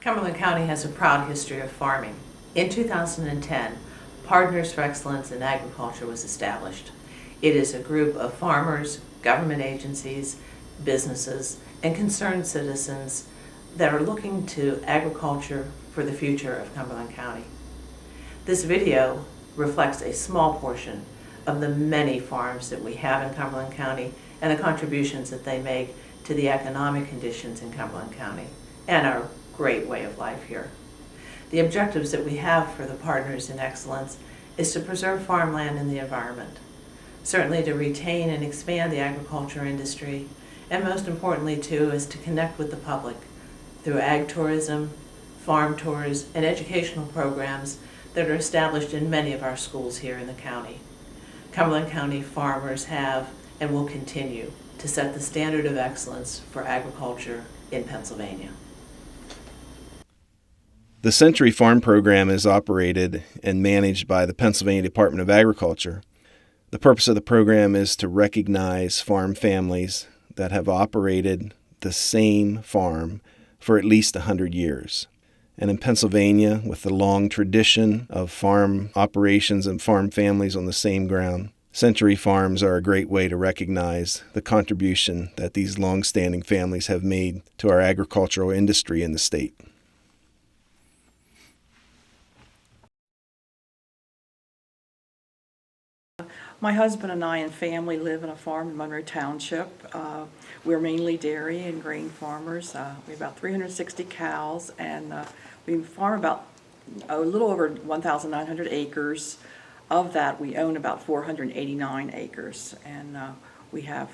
Cumberland County has a proud history of farming. In 2010, Partners for Excellence in Agriculture was established. It is a group of farmers, government agencies, businesses, and concerned citizens that are looking to agriculture for the future of Cumberland County. This video reflects a small portion of the many farms that we have in Cumberland County and the contributions that they make to the economic conditions in Cumberland County and our great way of life here. The objectives that we have for the Partners in Excellence is to preserve farmland and the environment, certainly to retain and expand the agriculture industry, and most importantly too is to connect with the public through ag tourism, farm tours, and educational programs that are established in many of our schools here in the county. Cumberland County farmers have and will continue to set the standard of excellence for agriculture in Pennsylvania. The Century Farm Program is operated and managed by the Pennsylvania Department of Agriculture. The purpose of the program is to recognize farm families that have operated the same farm for at least 100 years. And in Pennsylvania, with the long tradition of farm operations and farm families on the same ground, Century Farms are a great way to recognize the contribution that these long-standing families have made to our agricultural industry in the state. My husband and I and family live in a farm in Monroe Township. We're mainly dairy and grain farmers. We have about 360 cows, and we farm about a little over 1,900 acres. Of that, we own about 489 acres, and we have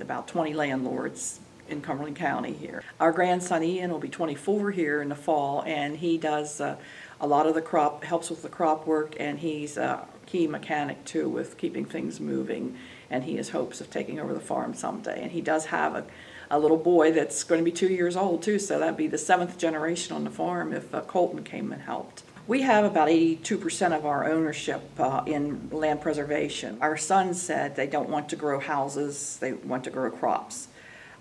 about 20 landlords in Cumberland County here. Our grandson Ian will be 24 here in the fall, and he does a lot of the crop, helps with the crop work, and he's a key mechanic too with keeping things moving, and he has hopes of taking over the farm someday. And he does have a little boy that's going to be 2 years old too, so that'd be the 7th generation on the farm if Colton came and helped. We have about 82% of our ownership in land preservation. Our sons said they don't want to grow houses, they want to grow crops.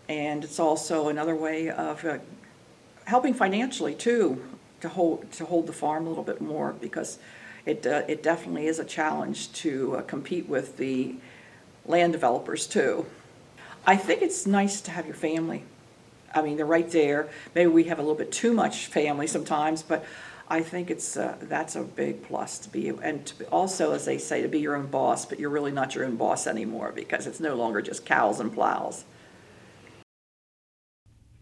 And it's also another way of helping financially too, to hold the farm a little bit more, because it definitely is a challenge to compete with the land developers too. I think it's nice to have your family. I mean, they're right there. Maybe we have a little bit too much family sometimes, but I think that's a big plus to be, and to also, as they say, to be your own boss, but you're really not your own boss anymore because it's no longer just cows and plows.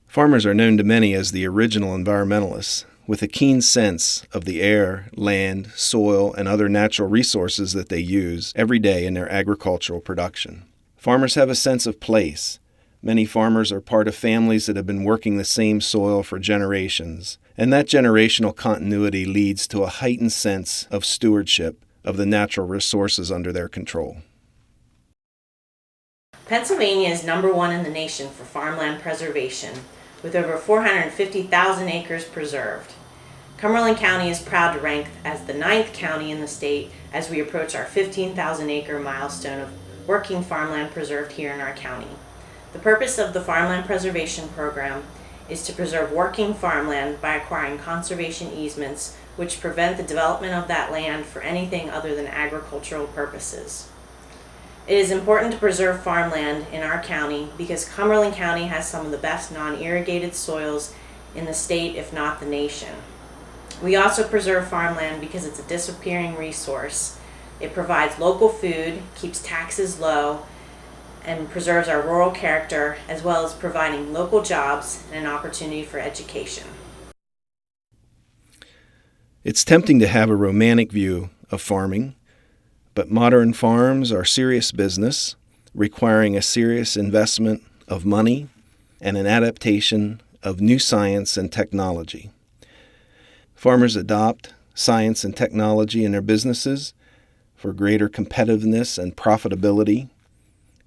Farmers are known to many as the original environmentalists, with a keen sense of the air, land, soil, and other natural resources that they use every day in their agricultural production. Farmers have a sense of place. Many farmers are part of families that have been working the same soil for generations, and that generational continuity leads to a heightened sense of stewardship of the natural resources under their control. Pennsylvania is #1 in the nation for farmland preservation, with over 450,000 acres preserved. Cumberland County is proud to rank as the 9th county in the state as we approach our 15,000 acre milestone of working farmland preserved here in our county. The purpose of the Farmland Preservation Program is to preserve working farmland by acquiring conservation easements which prevent the development of that land for anything other than agricultural purposes. It is important to preserve farmland in our county because Cumberland County has some of the best non-irrigated soils in the state, if not the nation. We also preserve farmland because it's a disappearing resource. It provides local food, keeps taxes low, and preserves our rural character, as well as providing local jobs and an opportunity for education. It's tempting to have a romantic view of farming, but modern farms are serious business, requiring a serious investment of money and an adaptation of new science and technology. Farmers adopt science and technology in their businesses for greater competitiveness and profitability,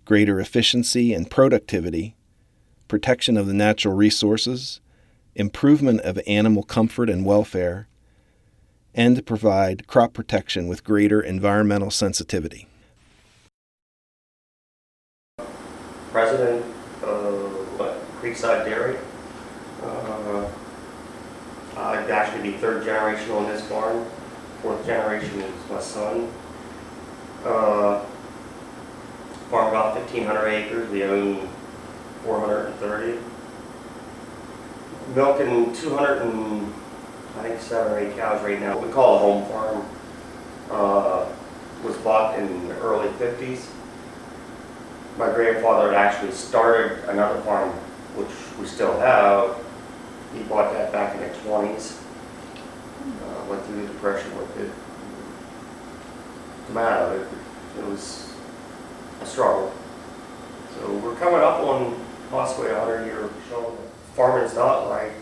greater efficiency and productivity, protection of the natural resources, improvement of animal comfort and welfare, and to provide crop protection with greater environmental sensitivity. President of Creekside Dairy. I'd actually be third generation on this farm. Fourth generation is my son. Farm about 1,500 acres. We own 430. Milking 207 or 8 cows right now. What we call a home farm. Was bought in the early 50s. My grandfather had actually started another farm, which we still have. He bought that back in the 20s. Went through the Depression with it. Man, it was a struggle. So we're coming up on possibly a 100-year show. Farming's not like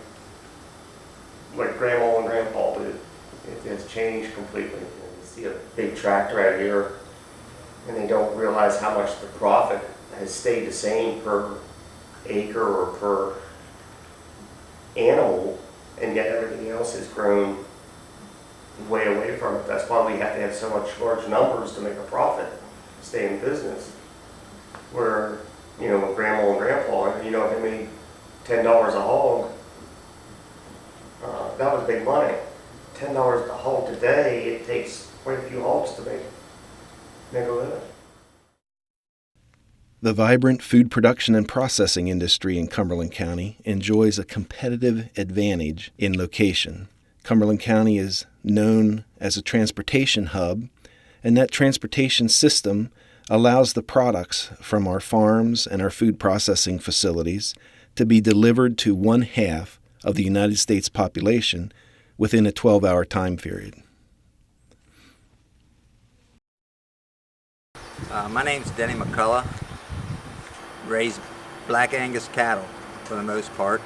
Grandma and Grandpa did. It has changed completely. You see a big tractor out here, and they don't realize how much the profit has stayed the same per acre or per animal, and yet everything else has grown way away from it. That's why we have to have so much large numbers to make a profit, stay in business. Where, you know, with Grandma and Grandpa, if they made $10 a hog, that was big money. $10 a hog today, it takes quite a few hogs to make a living. The vibrant food production and processing industry in Cumberland County enjoys a competitive advantage in location. Cumberland County is known as a transportation hub, and that transportation system allows the products from our farms and our food processing facilities to be delivered to 1/2 of the United States population within a 12-hour time period. My name's Denny McCullough. Raise black Angus cattle for the most part.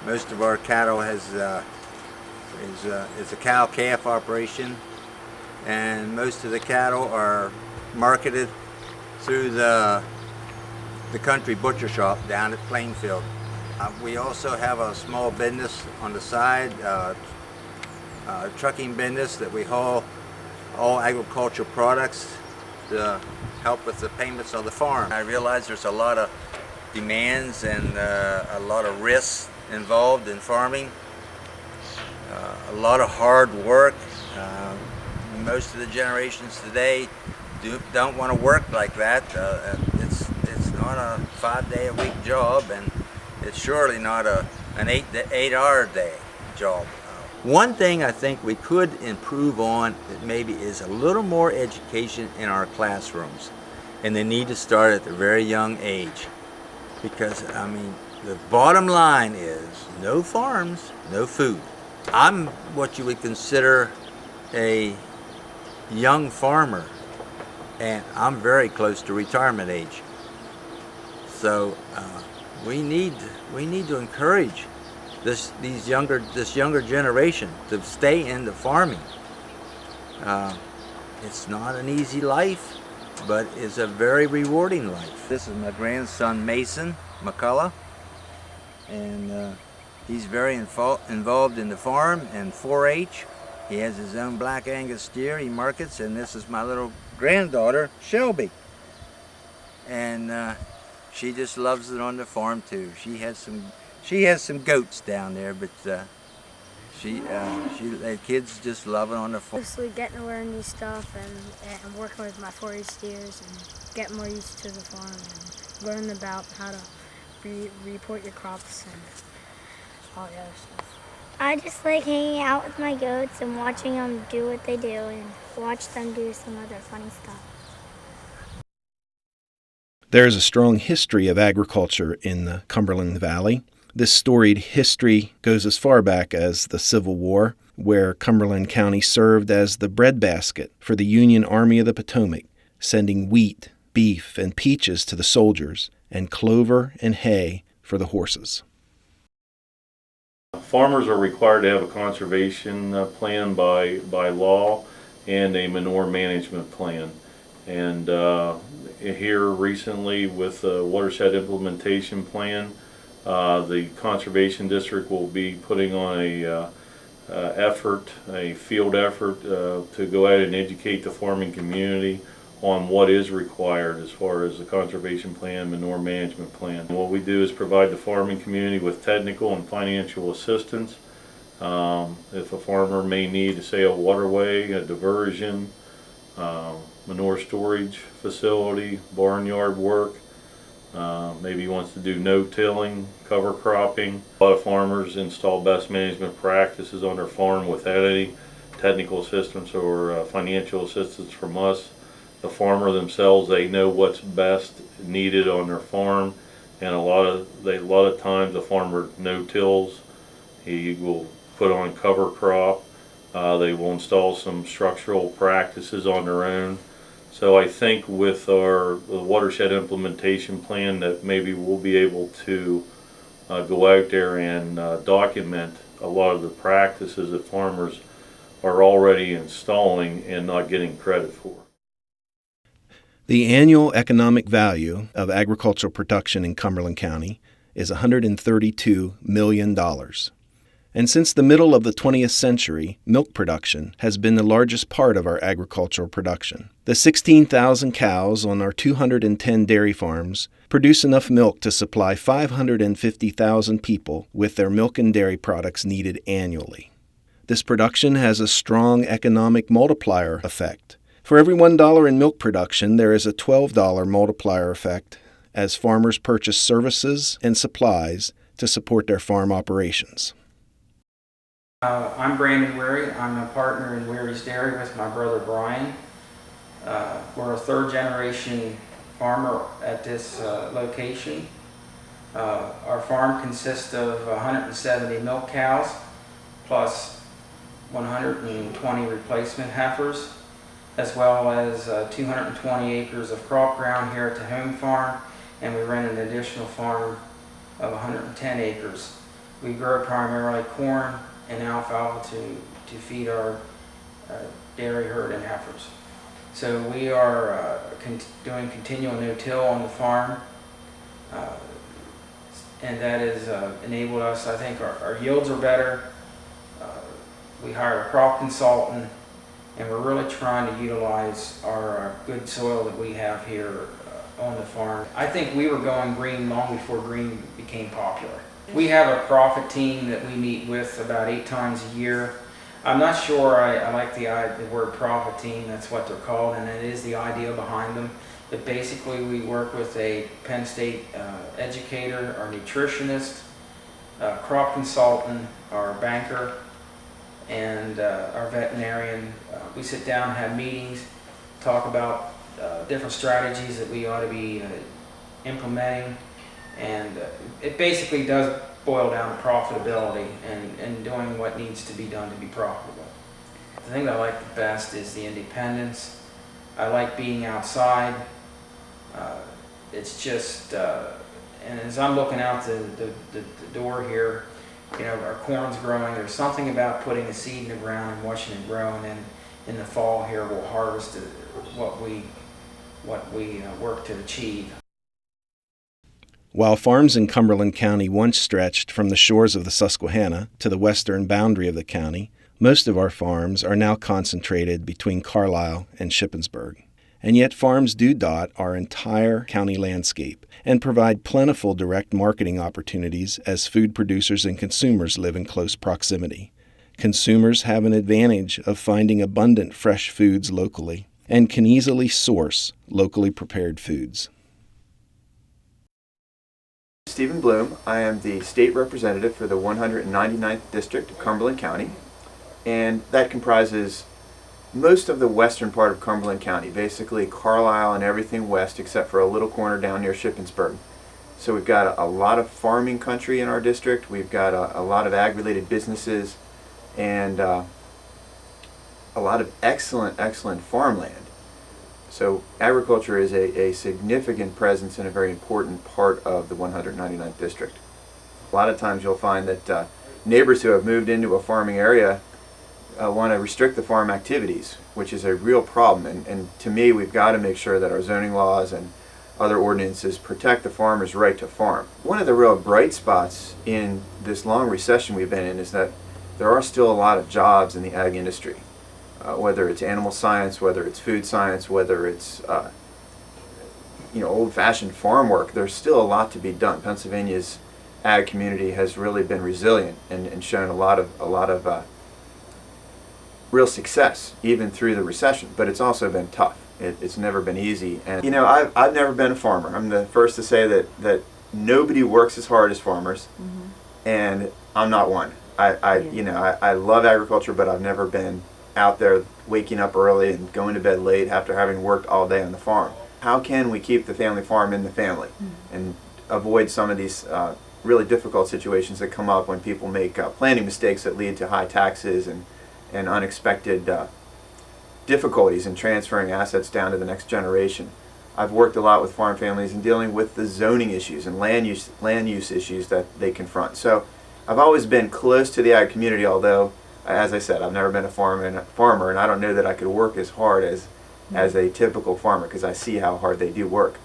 Most of our cattle is a cow-calf operation, and most of the cattle are marketed through the country butcher shop down at Plainfield. We also have a small business on the side, trucking business that we haul all agricultural products to help with the payments on the farm. I realize there's a lot of demands and a lot of risks involved in farming, a lot of hard work. Most of the generations today don't want to work like that. It's not a 5-day-a-week job, and it's surely not an 8-hour day job. One thing I think we could improve on maybe is a little more education in our classrooms, and they need to start at a very young age, because I mean the bottom line is no farms, no food. I'm what you would consider a young farmer, and I'm very close to retirement age. So we need to encourage this younger generation to stay into farming. It's not an easy life, but it's a very rewarding life. This is my grandson Mason McCullough, and he's very involved in the farm and 4-H. He has his own black Angus steer he markets, and this is my little granddaughter Shelby, and she just loves it on the farm too. She has some goats down there, but the kids just love it on the farm. Mostly getting to learn new stuff and working with my 4-H steers and getting more used to the farm and learning about how to report your crops and all the other stuff. I just like hanging out with my goats and watching them do what they do and watch them do some other funny stuff. There is a strong history of agriculture in the Cumberland Valley. This storied history goes as far back as the Civil War, where Cumberland County served as the breadbasket for the Union Army of the Potomac, sending wheat, beef, and peaches to the soldiers, and clover and hay for the horses. Farmers are required to have a conservation plan by law and a manure management plan. And here recently with the watershed implementation plan, the conservation district will be putting on a field effort to go out and educate the farming community on what is required as far as the conservation plan, manure management plan. What we do is provide the farming community with technical and financial assistance. If a farmer may need, say, a waterway, a diversion, manure storage facility, barnyard work, maybe he wants to do no-tilling, cover cropping. A lot of farmers install best management practices on their farm without any technical assistance or financial assistance from us. The farmer themselves, they know what's best needed on their farm, and a lot of times the farmer no-tills. He will put on cover crop. They will install some structural practices on their own. So I think with our watershed implementation plan that maybe we'll be able to go out there and document a lot of the practices that farmers are already installing and not getting credit for. The annual economic value of agricultural production in Cumberland County is $132 million. And since the middle of the 20th century, milk production has been the largest part of our agricultural production. The 16,000 cows on our 210 dairy farms produce enough milk to supply 550,000 people with their milk and dairy products needed annually. This production has a strong economic multiplier effect. For every $1 in milk production, there is a $12 multiplier effect as farmers purchase services and supplies to support their farm operations. I'm Brandon Weary. I'm a partner in Weary's Dairy with my brother Brian. We're a third generation farmer at this location. Our farm consists of 170 milk cows plus 120 replacement heifers, as well as 220 acres of crop ground here at the home farm, and we rent an additional farm of 110 acres. We grow primarily corn and alfalfa to feed our dairy herd and heifers. So we are doing continual no-till on the farm, and that has enabled us. I think our yields are better. We hired a crop consultant, and we're really trying to utilize our good soil that we have here on the farm. I think we were going green long before green became popular. We have a profit team that we meet with about 8 times a year. I'm not sure I like the word profit team, that's what they're called, and it is the idea behind them. But basically we work with a Penn State educator, our nutritionist, crop consultant, our banker, and our veterinarian. We sit down, have meetings, talk about different strategies that we ought to be implementing, and it basically does boil down to profitability and doing what needs to be done to be profitable. The thing that I like the best is the independence. I like being outside. It's just, and as I'm looking out the door here, you know, our corn's growing. There's something about putting a seed in the ground and watching it grow, and then in the fall here we'll harvest what we work to achieve. While farms in Cumberland County once stretched from the shores of the Susquehanna to the western boundary of the county, most of our farms are now concentrated between Carlisle and Shippensburg. And yet farms do dot our entire county landscape and provide plentiful direct marketing opportunities as food producers and consumers live in close proximity. Consumers have an advantage of finding abundant fresh foods locally and can easily source locally prepared foods. Stephen Bloom. I am the state representative for the 199th District of Cumberland County, and that comprises most of the western part of Cumberland County, basically Carlisle and everything west except for a little corner down near Shippensburg. So we've got a lot of farming country in our district, we've got a lot of ag-related businesses, and a lot of excellent farmland. So agriculture is a significant presence and a very important part of the 199th District. A lot of times you'll find that neighbors who have moved into a farming area want to restrict the farm activities, which is a real problem. And to me, we've got to make sure that our zoning laws and other ordinances protect the farmer's right to farm. One of the real bright spots in this long recession we've been in is that there are still a lot of jobs in the ag industry. whether it's animal science, whether it's food science, whether it's old-fashioned farm work, there's still a lot to be done. Pennsylvania's ag community has really been resilient and shown a lot of real success even through the recession. But it's also been tough. It's never been easy. And I've never been a farmer. I'm the first to say that nobody works as hard as farmers, and I'm not one. I love agriculture, but I've never been out there waking up early and going to bed late after having worked all day on the farm. How can we keep the family farm in the family and avoid some of these really difficult situations that come up when people make planning mistakes that lead to high taxes and unexpected difficulties in transferring assets down to the next generation? I've worked a lot with farm families in dealing with the zoning issues and land use issues that they confront. So I've always been close to the ag community, although, as I said, I've never been a farmer, and I don't know that I could work as hard as a typical farmer, because I see how hard they do work.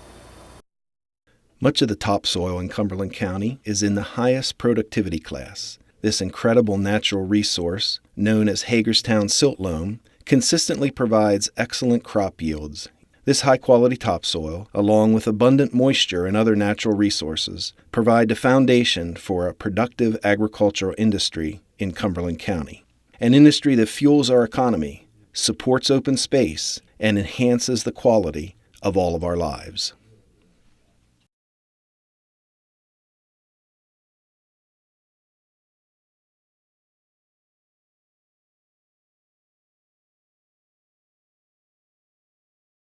Much of the topsoil in Cumberland County is in the highest productivity class. This incredible natural resource, known as Hagerstown silt loam, consistently provides excellent crop yields. This high-quality topsoil, along with abundant moisture and other natural resources, provide the foundation for a productive agricultural industry in Cumberland County, an industry that fuels our economy, supports open space, and enhances the quality of all of our lives.